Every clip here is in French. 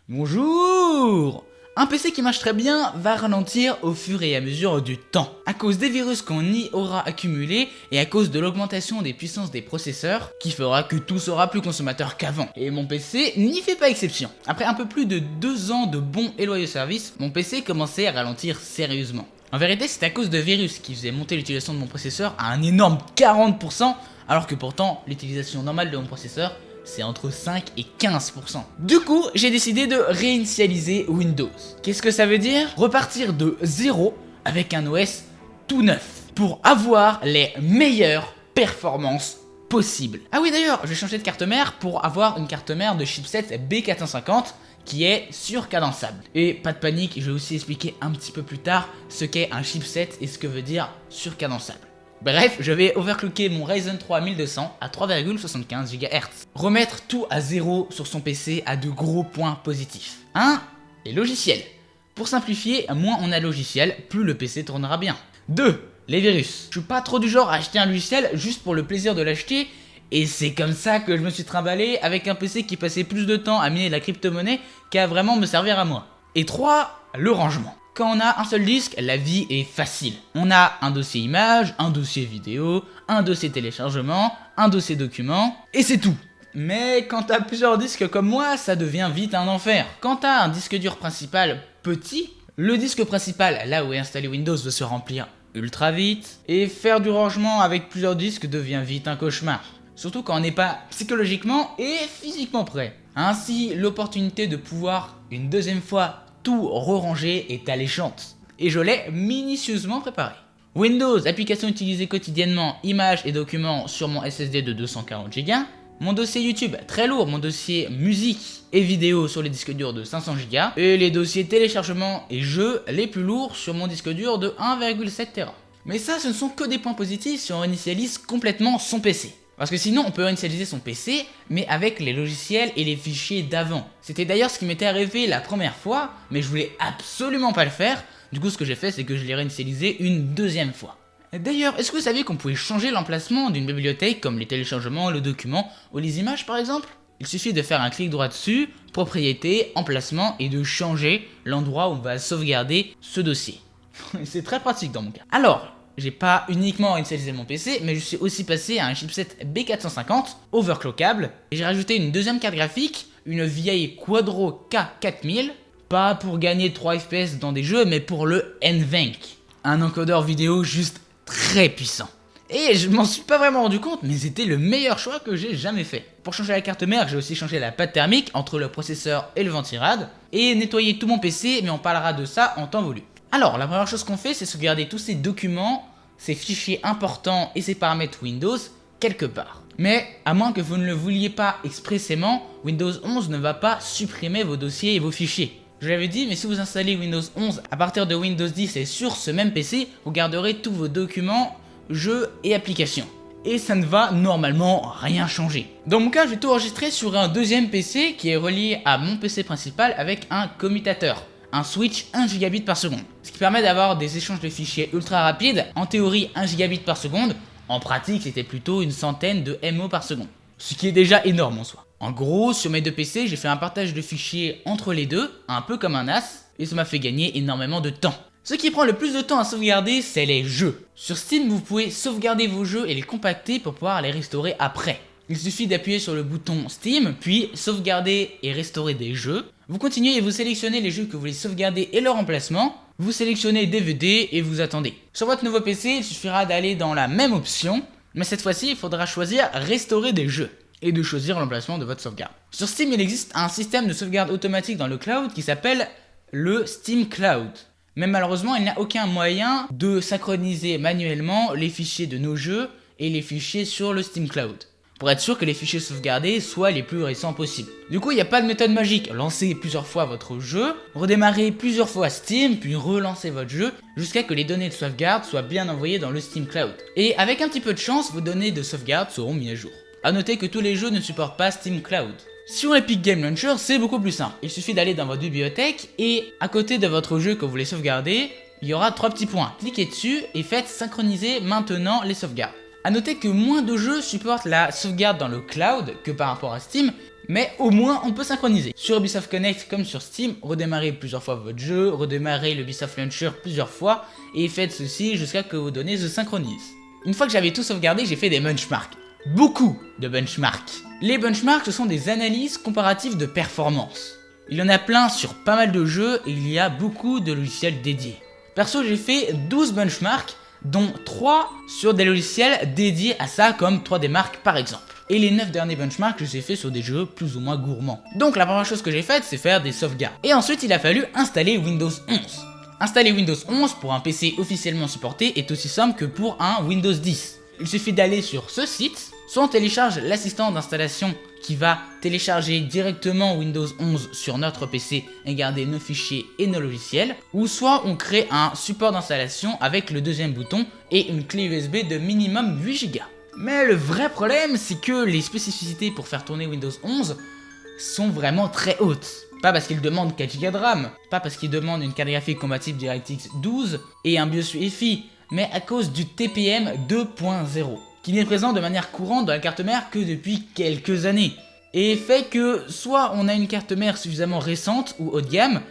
Bonjour! Un PC qui marche très bien va ralentir au fur et à mesure du temps, à cause des virus qu'on y aura accumulés et à cause de l'augmentation des puissances des processeurs, qui fera que tout sera plus consommateur qu'avant. Et mon PC n'y fait pas exception. Après un peu plus de 2 ans de bons et loyaux services, mon PC commençait à ralentir sérieusement. En vérité, c'est à cause de virus qui faisait monter l'utilisation de mon processeur à un énorme 40%, alors que pourtant, l'utilisation normale de mon processeur, c'est entre 5 et 15%. Du coup, j'ai décidé de réinitialiser Windows. Qu'est-ce que ça veut dire? Repartir de zéro avec un OS tout neuf pour avoir les meilleures performances possibles. Ah oui, d'ailleurs, j'ai changé de carte mère pour avoir une carte mère de chipset B450 qui est surcadençable. Et pas de panique, je vais aussi expliquer un petit peu plus tard ce qu'est un chipset et ce que veut dire surcadençable. Bref, je vais overclocker mon Ryzen 3 1200 à 3,75 GHz. Remettre tout à zéro sur son PC a de gros points positifs. 1. Les logiciels. Pour simplifier, moins on a de logiciels, plus le PC tournera bien. 2. Les virus. Je suis pas trop du genre à acheter un logiciel juste pour le plaisir de l'acheter, et c'est comme ça que je me suis trimballé avec un PC qui passait plus de temps à miner de la crypto-monnaie qu'à vraiment me servir à moi. Et 3. Le rangement. Quand on a un seul disque, la vie est facile. On a un dossier image, un dossier vidéo, un dossier téléchargement, un dossier document, et c'est tout. Mais quand t'as plusieurs disques comme moi, ça devient vite un enfer. Quand t'as un disque dur principal petit, le disque principal, là où est installé Windows, veut se remplir ultra vite, et faire du rangement avec plusieurs disques devient vite un cauchemar. Surtout quand on n'est pas psychologiquement et physiquement prêt. Ainsi, l'opportunité de pouvoir une deuxième fois tout re-ranger est alléchante. Et je l'ai minutieusement préparé. Windows, applications utilisées quotidiennement, images et documents sur mon SSD de 240 Go. Mon dossier YouTube très lourd, mon dossier musique et vidéo sur les disques durs de 500 Go. Et les dossiers téléchargement et jeux les plus lourds sur mon disque dur de 1,7 Tera. Mais ça, ce ne sont que des points positifs si on initialise complètement son PC. Parce que sinon on peut réinitialiser son PC, mais avec les logiciels et les fichiers d'avant. C'était d'ailleurs ce qui m'était arrivé la première fois, mais je voulais absolument pas le faire. Du coup ce que j'ai fait, c'est que je l'ai réinitialisé une deuxième fois. D'ailleurs, est-ce que vous saviez qu'on pouvait changer l'emplacement d'une bibliothèque comme les téléchargements, le document ou les images par exemple? Il suffit de faire un clic droit dessus, propriété, emplacement, et de changer l'endroit où on va sauvegarder ce dossier. C'est très pratique dans mon cas. Alors, j'ai pas uniquement réinitialisé mon PC, mais je suis aussi passé à un chipset B450 overclockable, et j'ai rajouté une deuxième carte graphique, une vieille Quadro K4000, pas pour gagner 3 FPS dans des jeux, mais pour le NVENC, un encodeur vidéo juste très puissant. Et je m'en suis pas vraiment rendu compte, mais c'était le meilleur choix que j'ai jamais fait. Pour changer la carte mère, j'ai aussi changé la pâte thermique entre le processeur et le ventirad, et nettoyé tout mon PC, mais on parlera de ça en temps voulu. Alors, la première chose qu'on fait, c'est sauvegarder tous ces documents, ces fichiers importants et ces paramètres Windows quelque part. Mais, à moins que vous ne le vouliez pas expressément, Windows 11 ne va pas supprimer vos dossiers et vos fichiers. Je l'avais dit, mais si vous installez Windows 11 à partir de Windows 10 et sur ce même PC, vous garderez tous vos documents, jeux et applications. Et ça ne va normalement rien changer. Dans mon cas, je vais tout enregistrer sur un deuxième PC qui est relié à mon PC principal avec un commutateur. Un switch 1 gigabit par seconde. Ce qui permet d'avoir des échanges de fichiers ultra rapides, en théorie 1 gigabit par seconde, en pratique c'était plutôt une centaine de MO par seconde. Ce qui est déjà énorme en soi. En gros, sur mes deux PC, j'ai fait un partage de fichiers entre les deux, un peu comme un NAS, et ça m'a fait gagner énormément de temps. Ce qui prend le plus de temps à sauvegarder, c'est les jeux. Sur Steam, vous pouvez sauvegarder vos jeux et les compacter pour pouvoir les restaurer après. Il suffit d'appuyer sur le bouton Steam, puis sauvegarder et restaurer des jeux. Vous continuez et vous sélectionnez les jeux que vous voulez sauvegarder et leur emplacement. Vous sélectionnez DVD et vous attendez. Sur votre nouveau PC, il suffira d'aller dans la même option, mais cette fois-ci, il faudra choisir Restaurer des jeux et de choisir l'emplacement de votre sauvegarde. Sur Steam, il existe un système de sauvegarde automatique dans le cloud qui s'appelle le Steam Cloud. Mais malheureusement, il n'y a aucun moyen de synchroniser manuellement les fichiers de nos jeux et les fichiers sur le Steam Cloud, pour être sûr que les fichiers sauvegardés soient les plus récents possibles. Du coup, il n'y a pas de méthode magique. Lancez plusieurs fois votre jeu, redémarrez plusieurs fois Steam, puis relancez votre jeu jusqu'à que les données de sauvegarde soient bien envoyées dans le Steam Cloud. Et avec un petit peu de chance, vos données de sauvegarde seront mises à jour. A noter que tous les jeux ne supportent pas Steam Cloud. Sur Epic Game Launcher, c'est beaucoup plus simple. Il suffit d'aller dans votre bibliothèque et à côté de votre jeu que vous voulez sauvegarder, il y aura 3 petits points. Cliquez dessus et faites synchroniser maintenant les sauvegardes. A noter que moins de jeux supportent la sauvegarde dans le cloud que par rapport à Steam, Mais au moins on peut synchroniser. Sur Ubisoft Connect comme sur Steam, redémarrez plusieurs fois votre jeu, redémarrez le Ubisoft Launcher plusieurs fois et faites ceci jusqu'à que vos données se synchronisent. Une fois que j'avais tout sauvegardé, j'ai fait des benchmarks. Beaucoup de benchmarks. Les benchmarks, ce sont des analyses comparatives de performance. Il y en a plein sur pas mal de jeux et il y a beaucoup de logiciels dédiés. Perso, j'ai fait 12 benchmarks, dont 3 sur des logiciels dédiés à ça, comme 3D Mark par exemple. Et les 9 derniers benchmarks, je les ai fait sur des jeux plus ou moins gourmands. Donc la première chose que j'ai faite, c'est faire des sauvegardes. Et ensuite, il a fallu installer Windows 11. Installer Windows 11 pour un PC officiellement supporté est aussi simple que pour un Windows 10. Il suffit d'aller sur ce site, soit on télécharge l'assistant d'installation qui va télécharger directement Windows 11 sur notre PC et garder nos fichiers et nos logiciels, ou soit on crée un support d'installation avec le deuxième bouton et une clé USB de minimum 8 Go. Mais le vrai problème, c'est que les spécificités pour faire tourner Windows 11 sont vraiment très hautes. Pas parce qu'il demande 4 Go de RAM, pas parce qu'il demande une carte graphique compatible DirectX 12 et un BIOS UEFI, mais à cause du TPM 2.0, qui n'est présent de manière courante dans la carte mère que depuis quelques années, et fait que soit on a une carte mère suffisamment récente ou haut de gamme,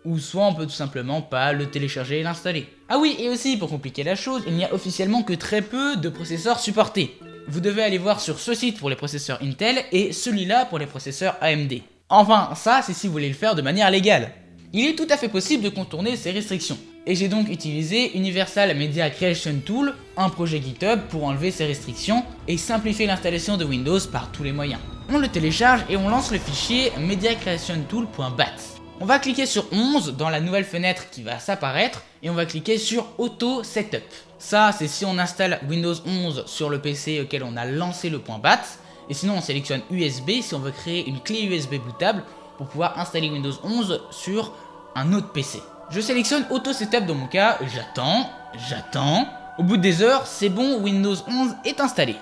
ou soit on peut tout simplement pas le télécharger et l'installer. Ah oui, et aussi pour compliquer la chose, il n'y a officiellement que très peu de processeurs supportés. Vous devez aller voir sur ce site pour les processeurs Intel et celui-là pour les processeurs AMD. Enfin, ça c'est si vous voulez le faire de manière légale. Il est tout à fait possible de contourner ces restrictions. Et j'ai donc utilisé Universal Media Creation Tool, un projet GitHub pour enlever ces restrictions et simplifier l'installation de Windows par tous les moyens. On le télécharge et on lance le fichier mediacreationtool.bat. On va cliquer sur 11 dans la nouvelle fenêtre qui va s'apparaître et on va cliquer sur Auto Setup. Ça, c'est si on installe Windows 11 sur le PC auquel on a lancé le .bat. Et sinon, on sélectionne USB si on veut créer une clé USB bootable pour pouvoir installer Windows 11 sur un autre PC. Je sélectionne Auto Setup dans mon cas, j'attends. Au bout des heures, c'est bon, Windows 11 est installé.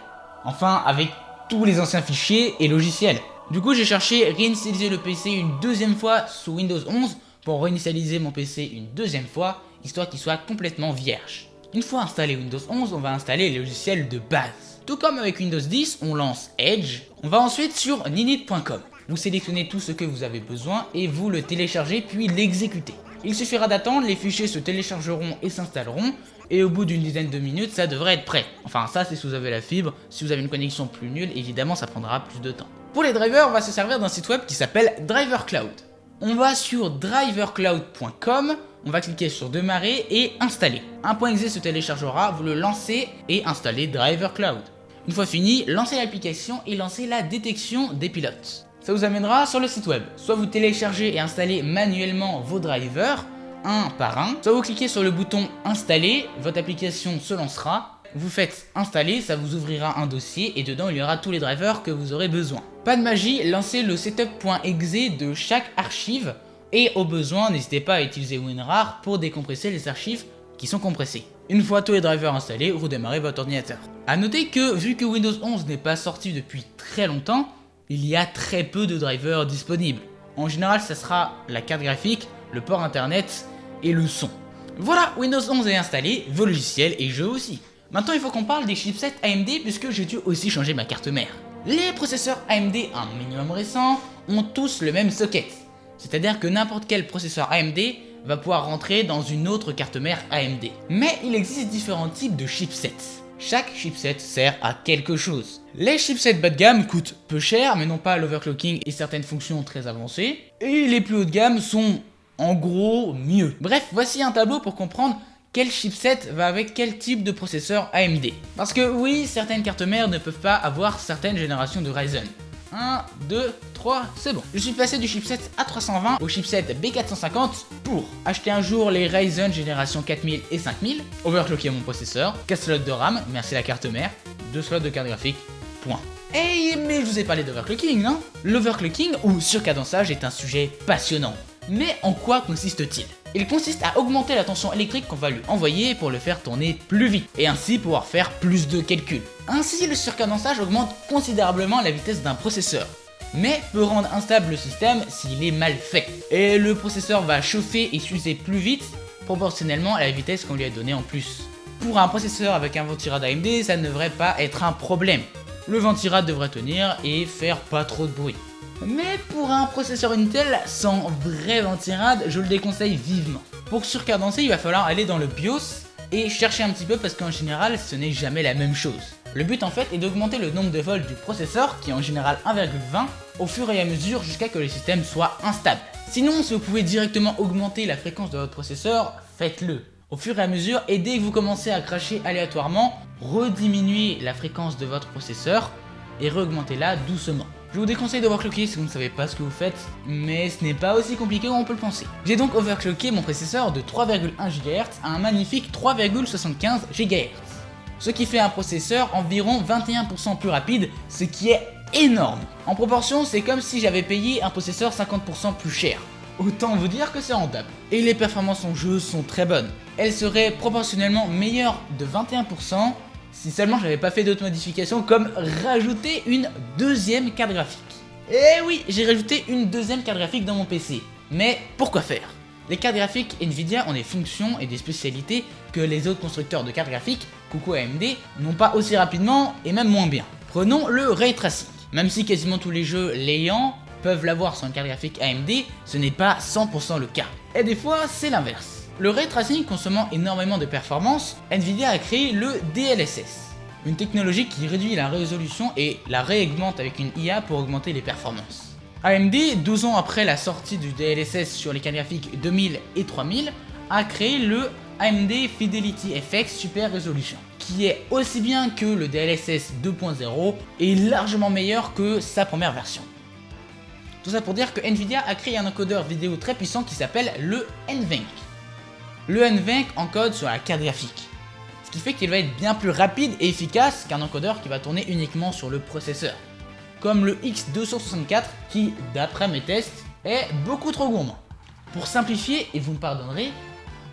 Enfin, avec tous les anciens fichiers et logiciels. Du coup, j'ai cherché réinitialiser le PC une deuxième fois sous Windows 11 pour réinitialiser mon PC une deuxième fois, histoire qu'il soit complètement vierge. Une fois installé Windows 11, on va installer les logiciels de base. Tout comme avec Windows 10, on lance Edge. On va ensuite sur ninit.com. Vous sélectionnez tout ce que vous avez besoin et vous le téléchargez puis l'exécutez. Il suffira d'attendre, les fichiers se téléchargeront et s'installeront, et au bout d'une dizaine de minutes, ça devrait être prêt. Enfin, ça c'est si vous avez la fibre. Si vous avez une connexion plus nulle, évidemment ça prendra plus de temps. Pour les drivers, on va se servir d'un site web qui s'appelle Driver Cloud. On va sur drivercloud.com, on va cliquer sur démarrer et installer. Un .exe se téléchargera, vous le lancez et installez Driver Cloud. Une fois fini, lancez l'application et lancez la détection des pilotes. Ça vous amènera sur le site web. Soit vous téléchargez et installez manuellement vos drivers, un par un, soit vous cliquez sur le bouton installer, votre application se lancera. Vous faites installer, ça vous ouvrira un dossier et dedans il y aura tous les drivers que vous aurez besoin. Pas de magie, lancez le setup.exe de chaque archive et au besoin n'hésitez pas à utiliser WinRAR pour décompresser les archives qui sont compressées. Une fois tous les drivers installés, redémarrez votre ordinateur. A noter que vu que Windows 11 n'est pas sorti depuis très longtemps, il y a très peu de drivers disponibles. En général, ça sera la carte graphique, le port internet et le son. Voilà, Windows 11 est installé, vos logiciels et jeux aussi. Maintenant, il faut qu'on parle des chipsets AMD puisque j'ai dû aussi changer ma carte mère. Les processeurs AMD un minimum récents ont tous le même socket. C'est-à-dire que n'importe quel processeur AMD va pouvoir rentrer dans une autre carte mère AMD. Mais il existe différents types de chipsets. Chaque chipset sert à quelque chose. Les chipsets bas de gamme coûtent peu cher mais n'ont pas l'overclocking et certaines fonctions très avancées. Et les plus haut de gamme sont en gros mieux. Bref, voici un tableau pour comprendre quel chipset va avec quel type de processeur AMD. Parce que oui, certaines cartes mères ne peuvent pas avoir certaines générations de Ryzen. 1, 2, 3, c'est bon. Je suis passé du chipset A320 au chipset B450 pour acheter un jour les Ryzen génération 4000 et 5000, overclocker mon processeur, 4 slots de RAM, merci la carte mère, 2 slots de carte graphique, point. Hey, mais je vous ai parlé d'overclocking, non? L'overclocking ou surcadençage est un sujet passionnant. Mais en quoi consiste-t-il? Il consiste à augmenter la tension électrique qu'on va lui envoyer pour le faire tourner plus vite, et ainsi pouvoir faire plus de calculs. Ainsi, le surcadençage augmente considérablement la vitesse d'un processeur, mais peut rendre instable le système s'il est mal fait. Et le processeur va chauffer et s'user plus vite, proportionnellement à la vitesse qu'on lui a donnée en plus. Pour un processeur avec un ventirad AMD, ça ne devrait pas être un problème. Le ventirad devrait tenir et faire pas trop de bruit. Mais pour un processeur Intel sans vraie ventirade, je le déconseille vivement. Pour surcadencer, il va falloir aller dans le BIOS et chercher un petit peu parce qu'en général, ce n'est jamais la même chose. Le but en fait est d'augmenter le nombre de volts du processeur, qui est en général 1,20, au fur et à mesure jusqu'à ce que le système soit instable. Sinon, si vous pouvez directement augmenter la fréquence de votre processeur, faites-le. Au fur et à mesure, et dès que vous commencez à cracher aléatoirement, rediminuez la fréquence de votre processeur et réaugmentez-la doucement. Je vous déconseille d'overclocker si vous ne savez pas ce que vous faites, mais ce n'est pas aussi compliqué qu'on peut le penser. J'ai donc overclocké mon processeur de 3,1 GHz à un magnifique 3,75 GHz. Ce qui fait un processeur environ 21% plus rapide, ce qui est énorme. En proportion, c'est comme si j'avais payé un processeur 50% plus cher. Autant vous dire que c'est rentable. Et les performances en jeu sont très bonnes. Elles seraient proportionnellement meilleures de 21% si seulement j'avais pas fait d'autres modifications comme rajouter une deuxième carte graphique. Et oui, j'ai rajouté une deuxième carte graphique dans mon PC. Mais pourquoi faire? Les cartes graphiques Nvidia ont des fonctions et des spécialités que les autres constructeurs de cartes graphiques, coucou AMD, n'ont pas aussi rapidement et même moins bien. Prenons le Ray Tracing. Même si quasiment tous les jeux l'ayant peuvent l'avoir sur une carte graphique AMD, ce n'est pas 100% le cas. Et des fois, c'est l'inverse. Le Ray Tracing consommant énormément de performance, Nvidia a créé le DLSS, une technologie qui réduit la résolution et la réaugmente avec une IA pour augmenter les performances. AMD, 12 ans après la sortie du DLSS sur les cartes graphiques 2000 et 3000, a créé le AMD Fidelity FX Super Resolution, qui est aussi bien que le DLSS 2.0 et largement meilleur que sa première version. Tout ça pour dire que Nvidia a créé un encodeur vidéo très puissant qui s'appelle le NVENC. Le NVENC encode sur la carte graphique, ce qui fait qu'il va être bien plus rapide et efficace qu'un encodeur qui va tourner uniquement sur le processeur, comme le X264 qui, d'après mes tests, est beaucoup trop gourmand. Pour simplifier, et vous me pardonnerez,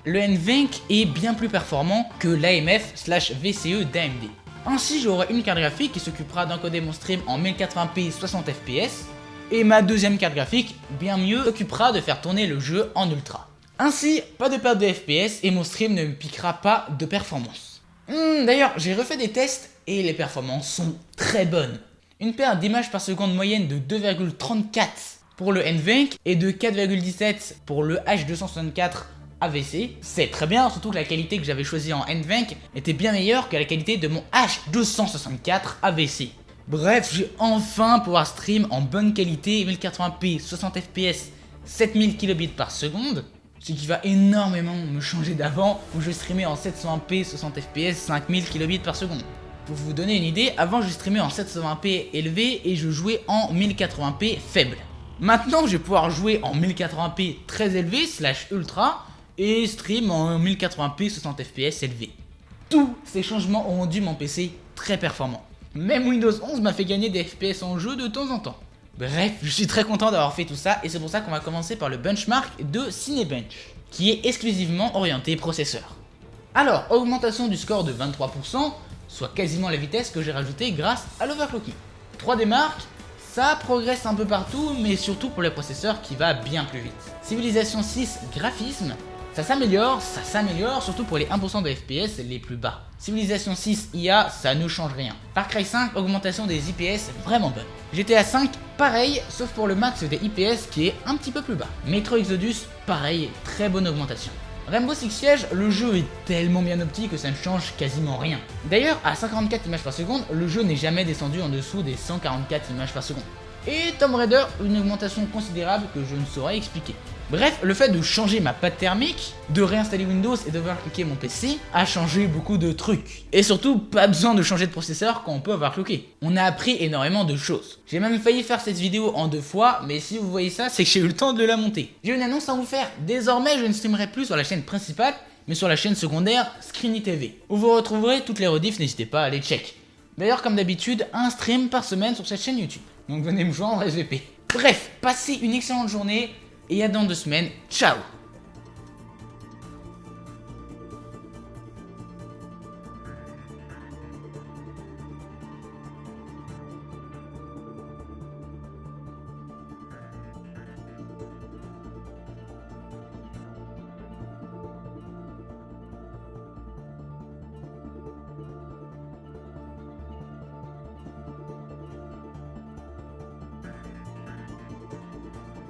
le NVENC est bien plus performant que l'AMF/VCE d'AMD. Ainsi, j'aurai une carte graphique qui s'occupera d'encoder mon stream en 1080p 60 fps, et ma deuxième carte graphique, bien mieux, s'occupera de faire tourner le jeu en ultra. Ainsi, pas de perte de FPS et mon stream ne me piquera pas de performance. D'ailleurs, j'ai refait des tests et les performances sont très bonnes. Une perte d'images par seconde moyenne de 2,34 pour le NVENC et de 4,17 pour le H264 AVC, c'est très bien, surtout que la qualité que j'avais choisie en NVENC était bien meilleure que la qualité de mon H264 AVC. Bref, j'ai enfin pouvoir stream en bonne qualité 1080p 60 fps 7000 kbps par seconde, ce qui va énormément me changer d'avant où je streamais en 720p 60 fps 5000 kbps par seconde. Pour vous donner une idée, avant je streamais en 720p élevé et je jouais en 1080p faible. Maintenant je vais pouvoir jouer en 1080p très élevé / ultra et stream en 1080p 60 fps élevé. Tous ces changements ont rendu mon PC très performant. Même Windows 11 m'a fait gagner des FPS en jeu de temps en temps. Bref, je suis très content d'avoir fait tout ça et c'est pour ça qu'on va commencer par le benchmark de Cinebench, qui est exclusivement orienté processeur. Alors, augmentation du score de 23%, soit quasiment la vitesse que j'ai rajoutée grâce à l'overclocking. 3D Mark, ça progresse un peu partout, mais surtout pour les processeurs qui va bien plus vite. Civilization 6 graphisme, ça s'améliore, surtout pour les 1% de FPS les plus bas. Civilization 6 IA, ça ne change rien. Far Cry 5, augmentation des IPS vraiment bonne. GTA 5, pareil, sauf pour le max des IPS qui est un petit peu plus bas. Metro Exodus, pareil, très bonne augmentation. Rainbow Six Siege, le jeu est tellement bien opti que ça ne change quasiment rien. D'ailleurs, à 54 images par seconde, le jeu n'est jamais descendu en dessous des 144 images par seconde. Et Tomb Raider, une augmentation considérable que je ne saurais expliquer. Bref, le fait de changer ma pâte thermique, de réinstaller Windows et d'overclocker mon PC a changé beaucoup de trucs. Et surtout, pas besoin de changer de processeur quand on peut overclocker. On a appris énormément de choses. J'ai même failli faire cette vidéo en 2 fois, mais si vous voyez ça, c'est que j'ai eu le temps de la monter. J'ai une annonce à vous faire. Désormais, je ne streamerai plus sur la chaîne principale, mais sur la chaîne secondaire Screeny TV, où vous retrouverez toutes les rediffs, n'hésitez pas à les check. D'ailleurs, comme d'habitude, un stream par semaine sur cette chaîne YouTube. Donc venez me joindre en SVP. Bref, passez une excellente journée et à dans 2 semaines. Ciao!